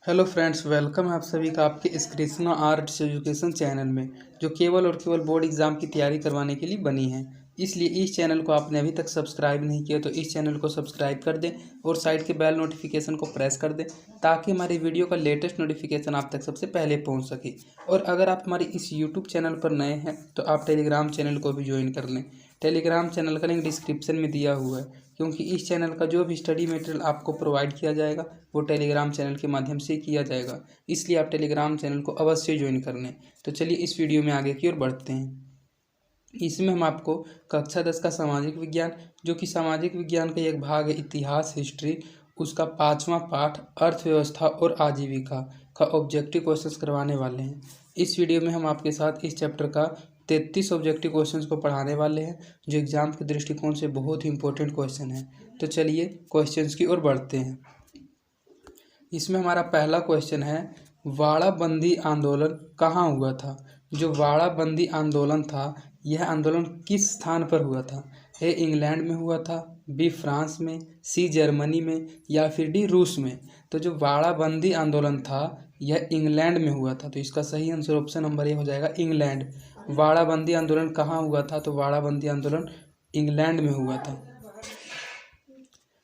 Hello friends, welcome है आप सभी का आपके इस कृष्णा आर्ट्स एजुकेशन चैनल में, जो केवल और केवल बोर्ड एग्ज़ाम की तैयारी करवाने के लिए बनी है। इसलिए इस चैनल को आपने अभी तक सब्सक्राइब नहीं किया तो इस चैनल को सब्सक्राइब कर दें और साइड के बेल नोटिफिकेशन को प्रेस कर दें, ताकि हमारी वीडियो का लेटेस्ट नोटिफिकेशन आप तक सबसे पहले पहुँच सके। और अगर आप हमारे इस यूट्यूब चैनल पर नए हैं तो आप टेलीग्राम चैनल को भी ज्वाइन कर लें। टेलीग्राम चैनल का लिंक डिस्क्रिप्शन में दिया हुआ है, क्योंकि इस चैनल का जो भी स्टडी मटेरियल आपको प्रोवाइड किया जाएगा वो टेलीग्राम चैनल के माध्यम से किया जाएगा। इसलिए आप टेलीग्राम चैनल को अवश्य ज्वाइन कर लें। तो चलिए इस वीडियो में आगे की ओर बढ़ते हैं। इसमें हम आपको कक्षा 10 का सामाजिक विज्ञान, जो कि सामाजिक विज्ञान का एक भाग है इतिहास हिस्ट्री, उसका 5वां पाठ अर्थव्यवस्था और आजीविका का ऑब्जेक्टिव क्वेश्चंस करवाने वाले हैं। इस वीडियो में हम आपके साथ इस चैप्टर का 33 ऑब्जेक्टिव क्वेश्चंस को पढ़ाने वाले हैं, जो एग्जाम के दृष्टिकोण से बहुत ही इंपॉर्टेंट क्वेश्चन है। तो चलिए क्वेश्चंस की ओर बढ़ते हैं। इसमें हमारा पहला क्वेश्चन है, वाड़ाबंदी आंदोलन कहाँ हुआ था। जो वाड़ाबंदी आंदोलन था, यह आंदोलन किस स्थान पर हुआ था। ए इंग्लैंड में हुआ था, बी फ्रांस में, सी जर्मनी में, या फिर डी रूस में। तो जो वाड़ाबंदी आंदोलन था यह इंग्लैंड में हुआ था। तो इसका सही आंसर ऑप्शन नंबर ए हो जाएगा, इंग्लैंड। वाड़ाबंदी आंदोलन कहाँ हुआ था, तो वाड़ाबंदी आंदोलन इंग्लैंड में हुआ था।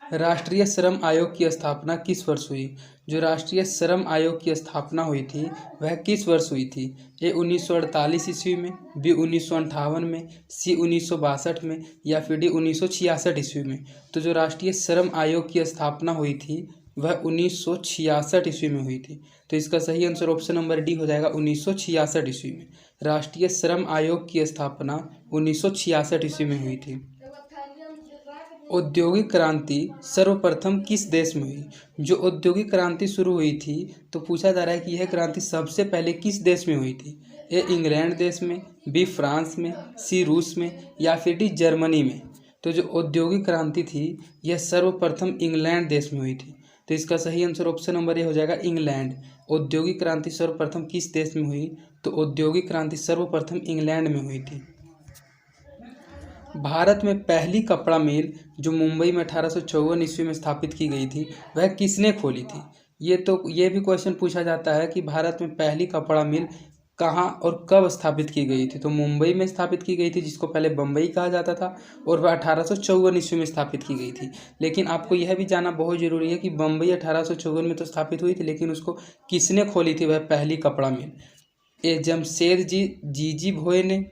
राष्ट्रीय श्रम आयोग की स्थापना किस वर्ष हुई। जो राष्ट्रीय श्रम आयोग की स्थापना हुई थी वह किस वर्ष हुई थी। ए 1948 ईस्वी में, बी 1958 में, सी 1962 में, या फिर डी 1966 ईस्वी में। तो जो राष्ट्रीय श्रम आयोग की स्थापना हुई थी वह 1966 ईस्वी में हुई थी। तो इसका सही आंसर ऑप्शन नंबर डी हो जाएगा, 1966 ईस्वी में। राष्ट्रीय श्रम आयोग की स्थापना 1966 ईस्वी में हुई थी। औद्योगिक क्रांति सर्वप्रथम किस देश में हुई। जो औद्योगिक क्रांति शुरू हुई थी, तो पूछा जा रहा है कि यह क्रांति सबसे पहले किस देश में हुई थी। ए इंग्लैंड देश में, बी फ्रांस में, सी रूस में, या फिर डी जर्मनी में। तो जो औद्योगिक क्रांति थी यह सर्वप्रथम इंग्लैंड देश में हुई थी। तो इसका सही आंसर ऑप्शन नंबर ए हो जाएगा, इंग्लैंड। औद्योगिक क्रांति सर्वप्रथम किस देश में हुई, तो औद्योगिक क्रांति सर्वप्रथम इंग्लैंड में हुई थी। भारत में पहली कपड़ा मिल जो मुंबई में 1854 ईस्वी में स्थापित की गई थी वह किसने खोली थी। ये भी क्वेश्चन पूछा जाता है कि भारत में पहली कपड़ा मिल कहाँ और कब स्थापित की गई थी। तो मुंबई में स्थापित की गई थी, जिसको पहले बम्बई कहा जाता था, और वह 1854 ईस्वी में स्थापित की गई थी। लेकिन आपको यह भी जानना बहुत ज़रूरी है कि बम्बई 1854 में तो स्थापित हुई थी, लेकिन उसको किसने खोली थी वह पहली कपड़ा मिल। ए जमशेद जी भोये ने,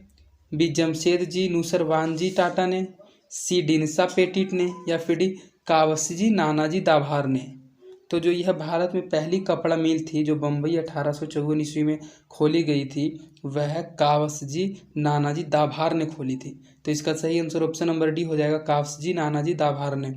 बी जमशेद जी नूसरवानजी टाटा ने, सी डिनसा पेटिट ने, या फिर डी कावसजी नानाजी दाभार ने। तो जो यह भारत में पहली कपड़ा मिल थी जो बम्बई 1854 ईस्वी में खोली गई थी वह कावसजी नानाजी दाभार ने खोली थी। तो इसका सही आंसर ऑप्शन नंबर डी हो जाएगा, कावसजी नानाजी दाभार ने।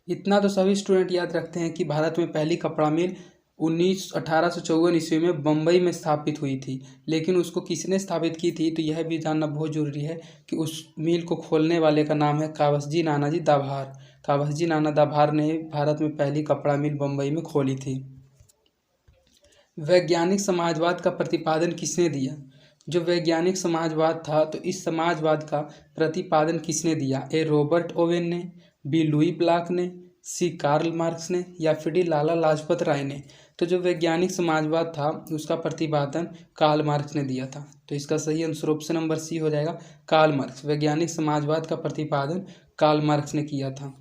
इतना तो सभी स्टूडेंट याद रखते हैं कि भारत में पहली कपड़ा मिल 1854 ईस्वी में बम्बई में स्थापित हुई थी, लेकिन उसको किसने स्थापित की थी तो यह भी जानना बहुत ज़रूरी है कि उस मिल को खोलने वाले का नाम है कावसजी नानाजी दाभार। कावसजी नाना दाभार ने भारत में पहली कपड़ा मिल बम्बई में खोली थी। वैज्ञानिक समाजवाद का प्रतिपादन किसने दिया। जो वैज्ञानिक समाजवाद था तो इस समाजवाद का प्रतिपादन किसने दिया। ए रॉबर्ट ओवेन ने, बी लुई ब्लॉक ने, सी कार्ल मार्क्स ने, या फिर डी लाला लाजपत राय ने। तो जो वैज्ञानिक समाजवाद था उसका प्रतिपादन कार्ल मार्क्स ने दिया था। तो इसका सही आंसर ऑप्शन नंबर सी हो जाएगा, कार्ल मार्क्स। वैज्ञानिक समाजवाद का प्रतिपादन कार्ल मार्क्स ने किया था।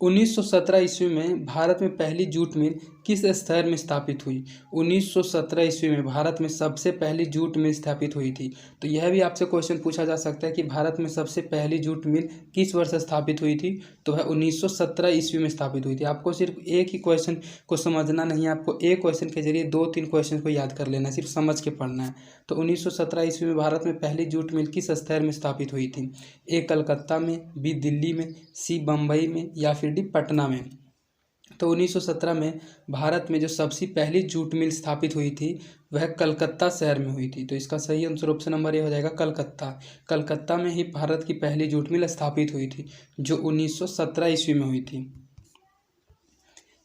1917 ईस्वी में भारत में पहली जूट मिल किस शहर में स्थापित हुई। 1917 ईस्वी में भारत में सबसे पहली जूट मिल स्थापित हुई थी। तो यह भी आपसे क्वेश्चन पूछा जा सकता है कि भारत में सबसे पहली जूट मिल किस वर्ष स्थापित हुई थी, तो वह 1917 ईस्वी में स्थापित हुई थी। आपको सिर्फ एक ही क्वेश्चन को समझना नहीं है, आपको एक क्वेश्चन के जरिए 2-3 क्वेश्चन को याद कर लेना है, सिर्फ समझ के पढ़ना है। तो 1917 ईस्वी में भारत में पहली जूट मिल किस शहर में स्थापित हुई थी। ए कलकत्ता में, बी दिल्ली में, सी बम्बई में, या फिर डी पटना में। तो 1917 में भारत में जो सबसे पहली जूट मिल स्थापित हुई थी वह कलकत्ता शहर में हुई थी। तो इसका सही आंसर ऑप्शन नंबर ए हो जाएगा, कलकत्ता। कलकत्ता में ही भारत की पहली जूट मिल स्थापित हुई थी जो 1917 ईस्वी में हुई थी।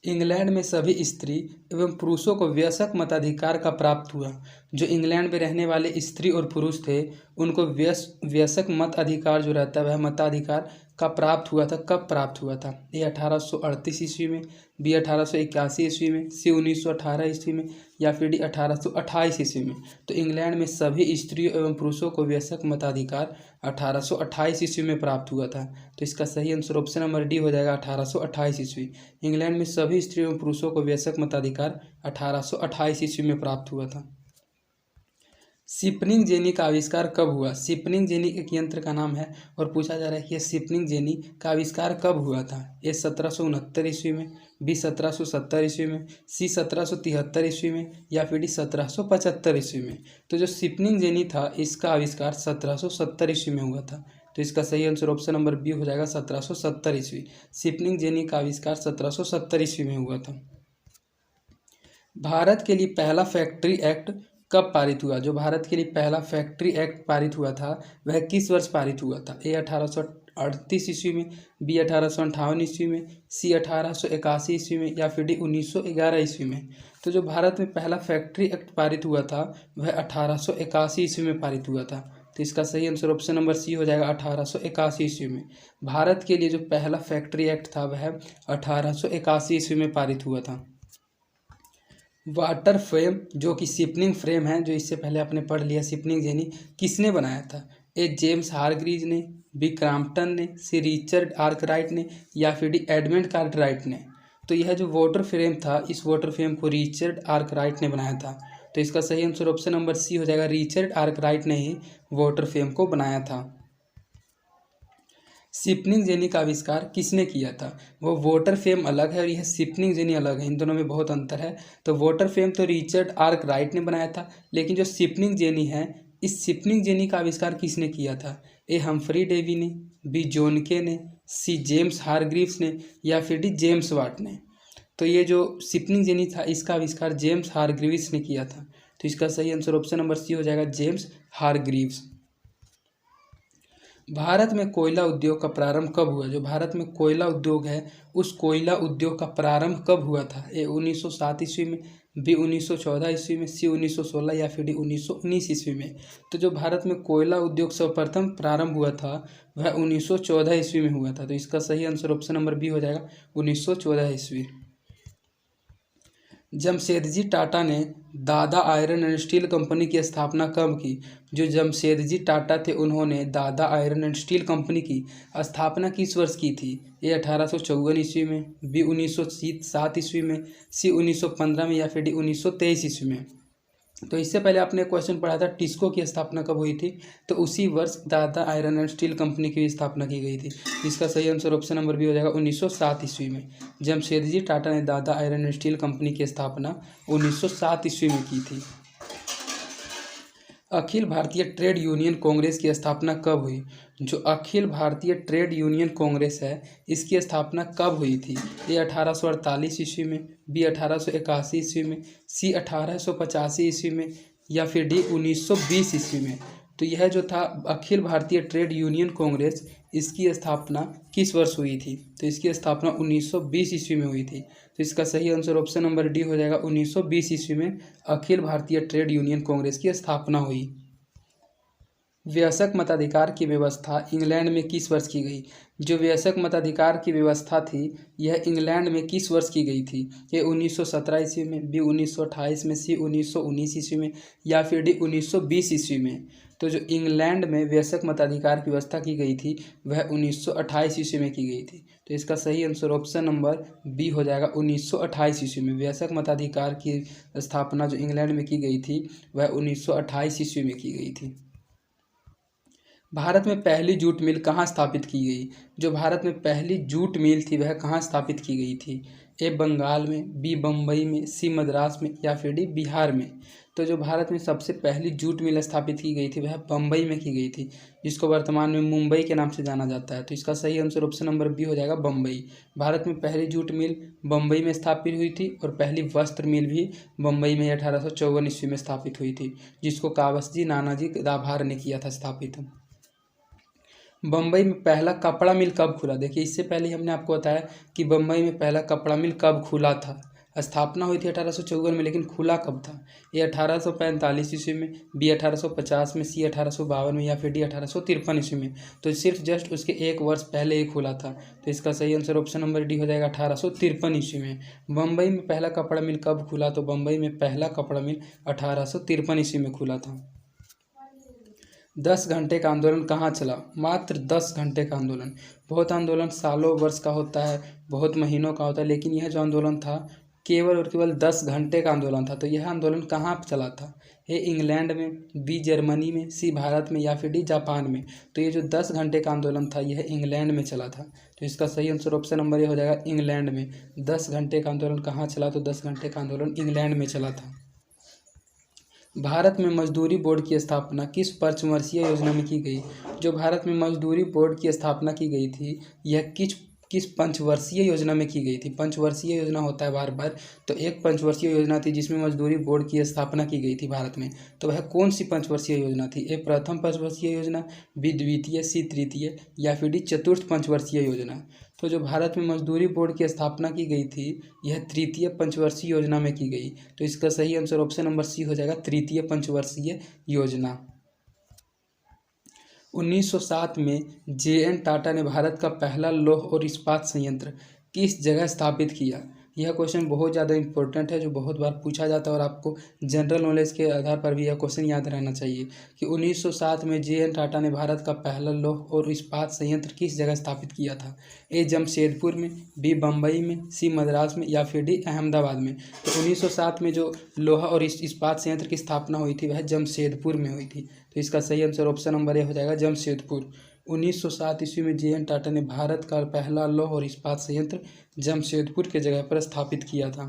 इंग्लैंड में सभी स्त्री एवं पुरुषों को वयस्क मताधिकार का प्राप्त हुआ। जो इंग्लैंड में रहने वाले स्त्री और पुरुष थे उनको वयस्क मत अधिकार जो रहता है वह मताधिकार का प्राप्त हुआ था, कब प्राप्त हुआ था? ए 1838 ईस्वी में, बी 1881 ईस्वी में, सी 1918 ईस्वी में, या फिर डी 1828 ईस्वी में। तो इंग्लैंड में सभी स्त्रियों एवं पुरुषों को वयस्क मताधिकार 1828 ईस्वी में प्राप्त हुआ था। तो इसका सही आंसर ऑप्शन नंबर डी हो जाएगा 1828 ईस्वी। इंग्लैंड में सभी स्त्रियों एवं पुरुषों को वयस्क मताधिकार 1828 ईस्वी में प्राप्त हुआ था। शिपनिंग जेनी का आविष्कार कब हुआ? शिपनिंग जेनी एक यंत्र का नाम है और पूछा जा रहा है कि यह शिपनिंग जेनी का आविष्कार कब हुआ था? ए 1769 ईस्वी में, बी 1770 ईस्वी में, सी 1773 ईस्वी में, या फिर डी 1775 ईस्वी में। तो जो शिपनिंग जेनी था इसका आविष्कार 1770 ईस्वी में हुआ था। तो इसका सही आंसर ऑप्शन नंबर बी हो जाएगा 1770 ईस्वी। शिपनिंग जेनी का आविष्कार 1770 ईस्वी में हुआ था। भारत के लिए पहला फैक्ट्री एक्ट कब पारित हुआ? जो भारत के लिए पहला फैक्ट्री एक्ट पारित हुआ था वह किस वर्ष पारित हुआ था? ए 1838 ईस्वी में, बी 1858 ईस्वी में, सी 1881 ईस्वी में, या फिर डी 1911 ईस्वी में। तो जो भारत में पहला फैक्ट्री एक्ट पारित हुआ था वह 1881 ईस्वी में पारित हुआ था। तो इसका सही आंसर ऑप्शन नंबर सी हो जाएगा 1881 ईस्वी में। भारत के लिए जो पहला फैक्ट्री एक्ट था वह 1881 ईस्वी में पारित हुआ था। वाटर फ्रेम जो कि शिपनिंग फ्रेम है, जो इससे पहले आपने पढ़ लिया, शिपनिंग जेनी किसने बनाया था? ए जेम्स हारग्रीव्स ने, बी क्रॉम्पटन ने, सी रिचर्ड आर्कराइट ने, या फिर डी एडमंड कार्टराइट ने। तो यह जो वाटर फ्रेम था इस वाटर फ्रेम को रिचर्ड आर्कराइट ने बनाया था। तो इसका सही आंसर ऑप्शन नंबर सी हो जाएगा, रिचर्ड आर्कराइट ने ही वाटर फ्रेम को बनाया था। शिपनिंग जेनी का आविष्कार किसने किया था? वो वाटर फ्रेम अलग है और यह शिपनिंग जेनी अलग है, इन दोनों में बहुत अंतर है। तो वाटर फ्रेम तो रिचर्ड आर्कराइट ने बनाया था, लेकिन जो शिपनिंग जेनी है इस शिपनिंग जेनी का आविष्कार किसने किया था? ए हम्फ्री डेवी ने, बी जॉन के ने, सी जेम्स हारग्रीव्स ने, या फिर डी जेम्स वाट ने। तो ये जो शिपनिंग जेनी था इसका आविष्कार जेम्स हारग्रीव्स ने किया था। तो इसका सही आंसर ऑप्शन नंबर सी हो जाएगा, जेम्स हारग्रीव्स। भारत में कोयला उद्योग का प्रारंभ कब हुआ? जो भारत में कोयला उद्योग है उस कोयला उद्योग का प्रारंभ कब हुआ था? ए 1907 ईस्वी में, बी 1914 ईस्वी में, सी 1916, या फिर डी 1919 ईस्वी में। तो जो भारत में कोयला उद्योग सर्वप्रथम प्रारंभ हुआ था वह 1914 ईस्वी में हुआ था। तो इसका सही आंसर ऑप्शन नंबर बी हो जाएगा 1914 ईस्वी। जमशेदजी टाटा ने दादा आयरन एंड स्टील कंपनी की स्थापना कब की? जो जमशेदजी टाटा थे उन्होंने दादा आयरन एंड स्टील कंपनी की स्थापना किस वर्ष की थी? ए 1854 ईस्वी में, बी 1907 ईस्वी में, सी 1915 में, या फिर डी 1923 ईस्वी में। तो इससे पहले आपने क्वेश्चन पढ़ा था टिस्को की स्थापना कब हुई थी, तो उसी वर्ष दादा आयरन एंड स्टील कंपनी की स्थापना की गई थी। इसका सही आंसर ऑप्शन नंबर बी हो जाएगा 1907 ईस्वी में। जमशेदजी टाटा ने दादा आयरन एंड स्टील कंपनी की स्थापना 1907 ईस्वी में की थी। अखिल भारतीय ट्रेड यूनियन कांग्रेस की स्थापना कब हुई? जो अखिल भारतीय ट्रेड यूनियन कांग्रेस है इसकी स्थापना कब हुई थी? ए 1848 ईस्वी में, बी 1881 ईस्वी में, सी 1885 ईस्वी में, या फिर डी 1920 ईस्वी में। तो यह जो था अखिल भारतीय ट्रेड यूनियन कांग्रेस इसकी स्थापना किस वर्ष हुई थी? तो इसकी स्थापना 1920 ईस्वी में हुई थी। तो इसका सही आंसर ऑप्शन नंबर डी हो जाएगा 1920 ईस्वी में अखिल भारतीय ट्रेड यूनियन कांग्रेस की स्थापना हुई। वयस्क मताधिकार की व्यवस्था इंग्लैंड में किस वर्ष की गई? जो वयस्क मताधिकार की व्यवस्था थी यह इंग्लैंड में किस वर्ष की गई थी? ये 1917 ईस्वी में, बी 1928 में, सी 1919 ईस्वी में, या फिर डी 1920 ईस्वी में। तो जो इंग्लैंड में वयस्क मताधिकार की व्यवस्था की गई थी वह 1928 ईस्वी में की गई थी। तो इसका सही आंसर ऑप्शन नंबर बी हो जाएगा 1928 ईस्वी में। वयस्क मताधिकार की स्थापना जो इंग्लैंड में की गई थी वह 1928 ईस्वी में की गई थी। भारत में पहली जूट मिल कहाँ स्थापित की गई? जो भारत में पहली जूट मिल थी वह कहाँ स्थापित की गई थी? ए बंगाल में, बी बम्बई में, सी मद्रास में, या फिर डी बिहार में। तो जो भारत में सबसे पहली जूट मिल स्थापित की गई थी वह बम्बई में की गई थी, जिसको वर्तमान में मुंबई के नाम से जाना जाता है। तो इसका सही आंसर ऑप्शन नंबर बी हो जाएगा बम्बई। भारत में पहली जूट मिल बम्बई में स्थापित हुई थी और पहली वस्त्र मिल भी बम्बई में 1854 ईस्वी में स्थापित हुई थी, जिसको कावसजी नानाजी दाभार ने किया था स्थापित। बम्बई में पहला कपड़ा मिल कब खुला? देखिए इससे पहले हमने आपको बताया कि बम्बई में पहला कपड़ा मिल कब खुला था। स्थापना हुई थी 1854 में, लेकिन खुला कब था? ए 1845 ईस्वी में, बी 1850 में, सी 1852 में, या फिर डी 1853 ईस्वी में। तो सिर्फ जस्ट उसके 1 वर्ष पहले ही खुला था। तो इसका सही आंसर ऑप्शन नंबर डी हो जाएगा 1853 ईस्वी में। बम्बई में पहला कपड़ा मिल कब खुला? तो बम्बई में पहला कपड़ा मिल 1853 ईस्वी में खुला था। 10 घंटे का आंदोलन कहाँ चला? मात्र 10 घंटे का आंदोलन। बहुत आंदोलन सालों वर्ष का होता है, बहुत महीनों का होता है, लेकिन यह जो आंदोलन था केवल और केवल 10 घंटे का आंदोलन था। तो यह आंदोलन कहाँ चला था? ए इंग्लैंड में, बी जर्मनी में, सी भारत में, या फिर डी जापान में। तो ये जो 10 घंटे का आंदोलन था यह इंग्लैंड में चला था। तो इसका सही आंसर ऑप्शन नंबर ए हो जाएगा इंग्लैंड में। 10 घंटे का आंदोलन कहाँ चला? तो 10 घंटे का आंदोलन इंग्लैंड में चला था। भारत में मजदूरी बोर्ड की स्थापना किस पंचवर्षीय योजना में की गई? जो भारत में मजदूरी बोर्ड की स्थापना की गई थी यह किस पंचवर्षीय योजना में की गई थी? पंचवर्षीय योजना होता है बार बार, तो एक पंचवर्षीय योजना थी जिसमें मजदूरी बोर्ड की स्थापना की गई थी भारत में। तो वह कौन सी पंचवर्षीय योजना थी? ए प्रथम पंचवर्षीय योजना, बी द्वितीय, सी तृतीय, या फिर डी चतुर्थ पंचवर्षीय योजना। तो जो भारत में मजदूरी बोर्ड की स्थापना की गई थी यह तृतीय पंचवर्षीय योजना में की गई। तो इसका सही आंसर ऑप्शन नंबर सी हो जाएगा, तृतीय पंचवर्षीय योजना। 1907 में जे.एन. टाटा ने भारत का पहला लौह और इस्पात संयंत्र किस जगह स्थापित किया? यह क्वेश्चन बहुत ज़्यादा इंपॉर्टेंट है, जो बहुत बार पूछा जाता है और आपको जनरल नॉलेज के आधार पर भी यह क्वेश्चन याद रहना चाहिए कि 1907 में जे.एन. टाटा ने भारत का पहला लौह और इस्पात संयंत्र किस जगह स्थापित किया था? ए जमशेदपुर में, बी बम्बई में, सी मद्रास में, या फिर डी अहमदाबाद में। तो 1907 में जो लोहा और इस्पात संयंत्र की स्थापना हुई थी वह जमशेदपुर में हुई थी। तो इसका सही आंसर ऑप्शन नंबर ए हो जाएगा, जमशेदपुर। 1907 ईस्वी में जे.एन. टाटा ने भारत का पहला लौह और इस्पात संयंत्र जमशेदपुर के जगह पर स्थापित किया था।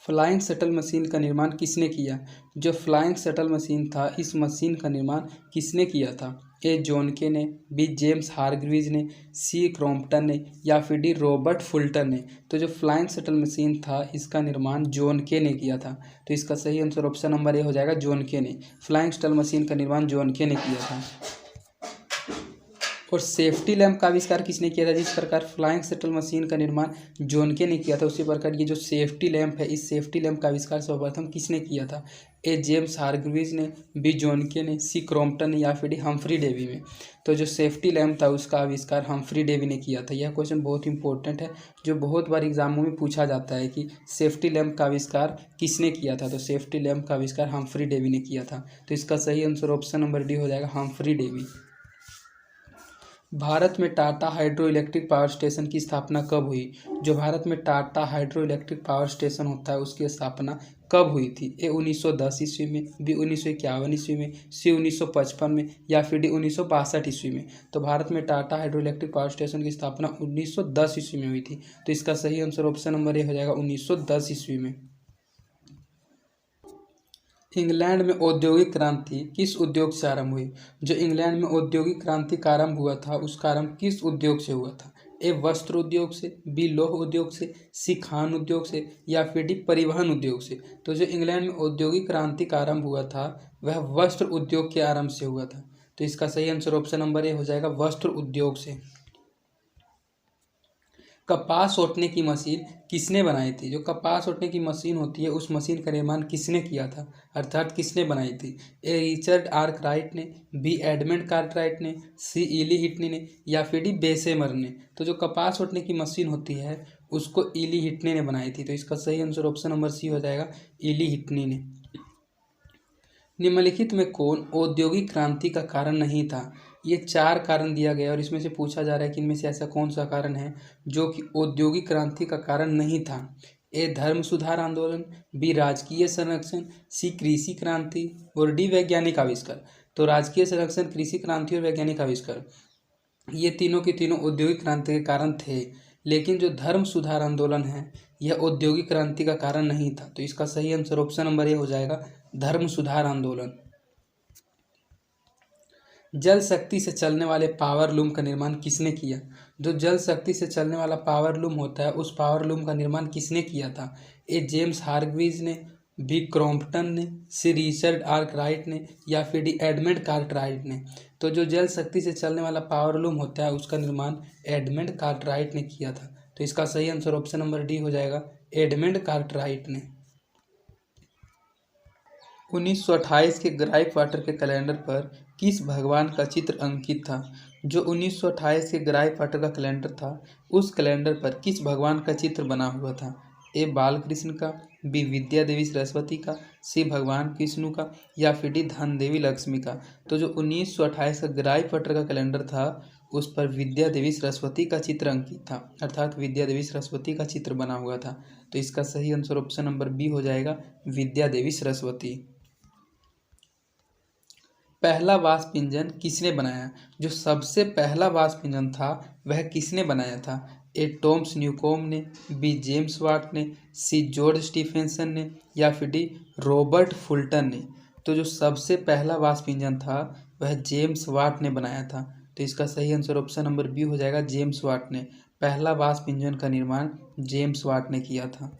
फ्लाइंग शटल मशीन का निर्माण किसने किया? जो फ्लाइंग शटल मशीन था इस मशीन का निर्माण किसने किया था? ए जॉनके ने, बी जेम्स हारग्रीव्स ने, सी क्रॉम्पटन ने, या फिर डी रॉबर्ट फुल्टन ने। तो जो फ्लाइंग शटल मशीन था इसका निर्माण जॉनके ने किया था। तो इसका सही आंसर ऑप्शन नंबर ए हो जाएगा, जॉनके ने। फ्लाइंग शटल मशीन का निर्माण जॉनके ने किया था। और सेफ्टी लैम्प का आविष्कार किसने किया था? जिस प्रकार फ्लाइंग शटल मशीन का निर्माण जॉनके ने किया था उसी प्रकार ये जो सेफ्टी लैम्प है इस सेफ्टी लैम्प का आविष्कार सर्वप्रथम किसने किया था? ए जेम्स हारग्रीव्स ने, बी जॉनके ने, सी क्रॉम्पटन ने, या फिर डी हम्फ्री डेवी में। तो जो सेफ्टी लैम्प था उसका आविष्कार हम्फ्री डेवी ने किया था। यह क्वेश्चन बहुत इंपॉर्टेंट है, जो बहुत बार एग्जामों में पूछा जाता है कि सेफ्टी लैम्प का आविष्कार किसने किया था? तो सेफ्टी लैम्प का आविष्कार हम्फ्री डेवी ने किया था। तो इसका सही आंसर ऑप्शन नंबर डी हो जाएगा, हम्फ्री डेवी। भारत में Tata hydro electric power station की स्थापना कब हुई? जो भारत में Tata hydro electric power station होता है उसकी स्थापना कब हुई थी? ए 1910 ईस्वी में, बी 1951 ईस्वी में, सी 1955 में, या फिर डी 1962 ईस्वी में। तो भारत में Tata hydro electric power station की स्थापना 1910 ईस्वी में हुई थी। तो इसका सही आंसर ऑप्शन नंबर ए हो जाएगा, 1910 ईस्वी में। इंग्लैंड में औद्योगिक क्रांति किस उद्योग से आरंभ हुई? जो इंग्लैंड में औद्योगिक क्रांति का आरंभ हुआ था उसका आरंभ किस उद्योग से हुआ था? ए वस्त्र उद्योग से, बी लौह उद्योग से, सी खान उद्योग से, या फिर डी परिवहन उद्योग से। तो जो इंग्लैंड में औद्योगिक क्रांति का आरंभ हुआ था वह वस्त्र उद्योग के आरंभ से हुआ था। तो इसका सही आंसर ऑप्शन नंबर ए हो जाएगा, वस्त्र उद्योग से। कपास ओटने की मशीन किसने बनाई थी? जो कपास ओटने की मशीन होती है उस मशीन का निर्माण किसने किया था, अर्थात किसने बनाई थी? ए रिचर्ड आर्कराइट ने, बी एडमंड कार्टराइट ने, सी इली हिटनी ने, या फिर डी बेसेमर ने। तो जो कपास ओटने की मशीन होती है उसको इली हिटनी ने बनाई थी। तो इसका सही आंसर ऑप्शन नंबर सी हो जाएगा, इली हिटनी ने। निम्नलिखित में कौन औद्योगिक क्रांति का कारण नहीं था? ये 4 कारण दिया गया और इसमें से पूछा जा रहा है कि इनमें से ऐसा कौन सा कारण है जो कि औद्योगिक क्रांति का कारण नहीं था। ए धर्म सुधार आंदोलन, बी राजकीय संरक्षण, सी कृषि क्रांति, और डी वैज्ञानिक आविष्कार। तो राजकीय संरक्षण, कृषि क्रांति और वैज्ञानिक आविष्कार ये तीनों के तीनों औद्योगिक क्रांति के कारण थे, लेकिन जो धर्म सुधार आंदोलन है यह औद्योगिक क्रांति का कारण नहीं था। तो इसका सही आंसर ऑप्शन नंबर ए हो जाएगा, धर्म सुधार आंदोलन। जल शक्ति से चलने वाले पावर लूम का निर्माण किसने किया? जो जल शक्ति से चलने वाला पावर लूम होता है उस पावर लूम का निर्माण किसने किया था? ए जेम्स हारग्रीव्स ने, बी क्रॉम्पटन ने, सी रिचर्ड आर्कराइट ने, या फिर डी एडमंड कार्टराइट ने। तो जो जल शक्ति से चलने वाला पावर लूम होता है उसका निर्माण एडमंड कार्टराइट ने किया था। तो इसका सही आंसर ऑप्शन नंबर डी हो जाएगा, एडमंड कार्टराइट ने। 1928 के ग्राइप वाटर के कैलेंडर पर किस भगवान का चित्र अंकित था? जो 1928 के ग्राइप वाटर का कैलेंडर था, उस कैलेंडर पर किस भगवान का चित्र बना हुआ था? ए बालकृष्ण का, बी विद्या देवी सरस्वती का, सी भगवान विष्णु का, या फिर डी धन देवी लक्ष्मी का। तो जो 1928 का ग्राइप वाटर का कैलेंडर था, उस पर विद्या देवी सरस्वती का चित्र अंकित था, अर्थात विद्या देवी सरस्वती का चित्र बना हुआ था। तो इसका सही आंसर ऑप्शन नंबर बी हो जाएगा, विद्या देवी सरस्वती। पहला वाष्प इंजन किसने बनाया? जो सबसे पहला वाष्प इंजन था वह किसने बनाया था? ए टॉमस न्यूकोम ने, बी जेम्स वाट ने, सी जॉर्ज स्टीफेंसन ने, या फिर डी रॉबर्ट फुल्टन ने। तो जो सबसे पहला वाष्प इंजन था वह जेम्स वाट ने बनाया था। तो इसका सही आंसर ऑप्शन नंबर बी हो जाएगा, जेम्स वाट ने। पहला वाष्प इंजन का निर्माण जेम्स वाट ने किया था।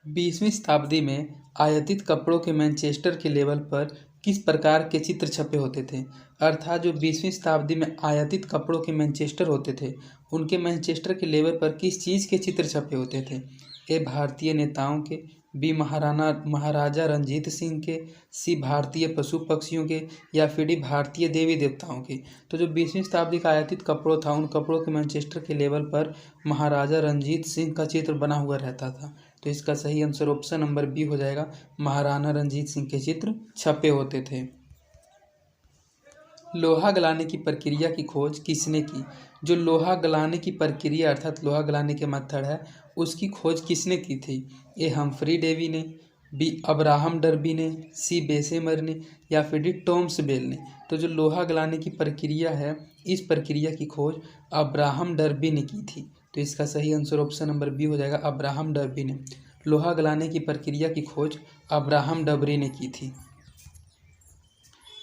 20वीं शताब्दी में आयातित कपड़ों के मैनचेस्टर के लेबल पर किस प्रकार के चित्र छपे होते थे? अर्थात जो 20वीं शताब्दी में आयातित कपड़ों के मैनचेस्टर होते थे, उनके मैनचेस्टर के लेबल पर किस चीज़ के चित्र छपे होते थे? ए भारतीय नेताओं के, बी महाराजा रंजीत सिंह के, सी भारतीय पशु पक्षियों के, या फिर डी भारतीय देवी देवताओं के। तो जो 20वीं शताब्दी का आयातित कपड़ों था, उन कपड़ों के मैनचेस्टर के लेबल पर महाराजा रंजीत सिंह का चित्र बना हुआ रहता था। तो इसका सही आंसर ऑप्शन नंबर बी हो जाएगा, महाराणा रंजीत सिंह के चित्र छपे होते थे। लोहा गलाने की प्रक्रिया की खोज किसने की? जो लोहा गलाने की प्रक्रिया अर्थात लोहा गलाने के मेथड है, उसकी खोज किसने की थी? ए हम्फ्री डेवी ने, बी अब्राहम डर्बी ने, सी बेसेमर ने, या फिर डी टॉमस बेल ने। तो जो लोहा गलाने की प्रक्रिया है, इस प्रक्रिया की खोज अब्राहम डर्बी ने की थी। तो इसका सही आंसर ऑप्शन नंबर बी हो जाएगा, अब्राहम डर्बी ने। लोहा गलाने की प्रक्रिया की खोज अब्राहम डर्बी ने की थी।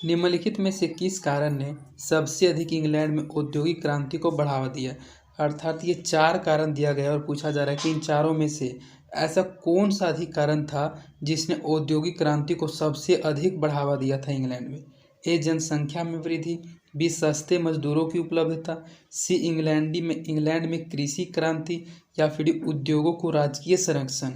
निम्नलिखित में से किस कारण ने सबसे अधिक इंग्लैंड में औद्योगिक क्रांति को बढ़ावा दिया? अर्थात ये 4 कारण दिया गया और पूछा जा रहा है कि इन चारों में से ऐसा कौन सा अधिक कारण था जिसने औद्योगिक क्रांति को सबसे अधिक बढ़ावा दिया था इंग्लैंड में? ए जनसंख्या में वृद्धि, बी सस्ते मजदूरों की उपलब्धता, सी इंग्लैंड में कृषि क्रांति, या फिर उद्योगों को राजकीय संरक्षण।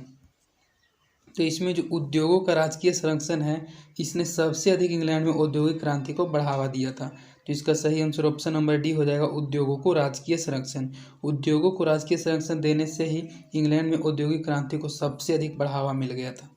तो इसमें जो उद्योगों का राजकीय संरक्षण है, इसने सबसे अधिक इंग्लैंड में औद्योगिक क्रांति को बढ़ावा दिया था। तो इसका सही आंसर ऑप्शन नंबर डी हो जाएगा, उद्योगों को राजकीय संरक्षण। उद्योगों को राजकीय संरक्षण देने से ही इंग्लैंड में औद्योगिक क्रांति को सबसे अधिक बढ़ावा मिल गया था।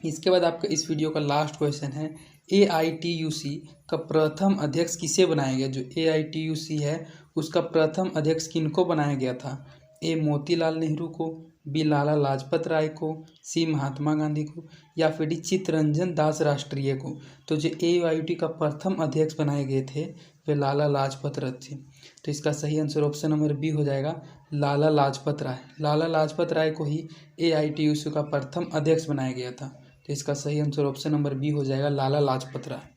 इसके बाद आपका इस वीडियो का लास्ट क्वेश्चन है, AITUC का प्रथम अध्यक्ष किसे बनाया गया? जो AITUC है उसका प्रथम अध्यक्ष किनको बनाया गया था? ए मोतीलाल नेहरू को, बी लाला लाजपत राय को, सी महात्मा गांधी को, या फिर डी चित्तरंजन दास राष्ट्रीय को। तो जो AITUC का प्रथम अध्यक्ष बनाए गए थे वे लाला लाजपत राय थे। तो इसका सही आंसर ऑप्शन नंबर बी हो जाएगा, लाला लाजपत राय। लाला लाजपत राय को ही AITUC का प्रथम अध्यक्ष बनाया गया था। तो इसका सही आंसर ऑप्शन नंबर बी हो जाएगा, लाला लाजपत राय।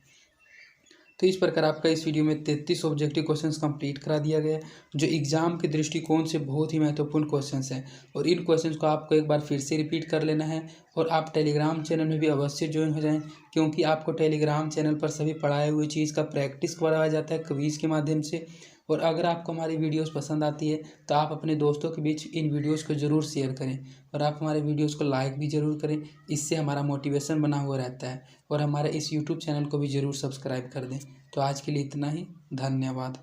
तो इस प्रकार आपका इस वीडियो में 33 ऑब्जेक्टिव क्वेश्चंस कंप्लीट करा दिया गया है, जो एग्जाम के दृष्टिकोण से बहुत ही महत्वपूर्ण क्वेश्चंस हैं। और इन क्वेश्चंस को आपको एक बार फिर से रिपीट कर लेना है, और आप टेलीग्राम चैनल में भी अवश्य ज्वाइन हो जाएं, क्योंकि आपको टेलीग्राम चैनल पर सभी पढ़ाए हुए चीज़ का प्रैक्टिस करवाया जाता है क्विज़ के माध्यम से। और अगर आपको हमारी वीडियोस पसंद आती है तो आप अपने दोस्तों के बीच इन वीडियोस को ज़रूर शेयर करें, और आप हमारे वीडियोस को लाइक भी ज़रूर करें। इससे हमारा मोटिवेशन बना हुआ रहता है। और हमारे इस यूट्यूब चैनल को भी ज़रूर सब्सक्राइब कर दें। तो आज के लिए इतना ही, धन्यवाद।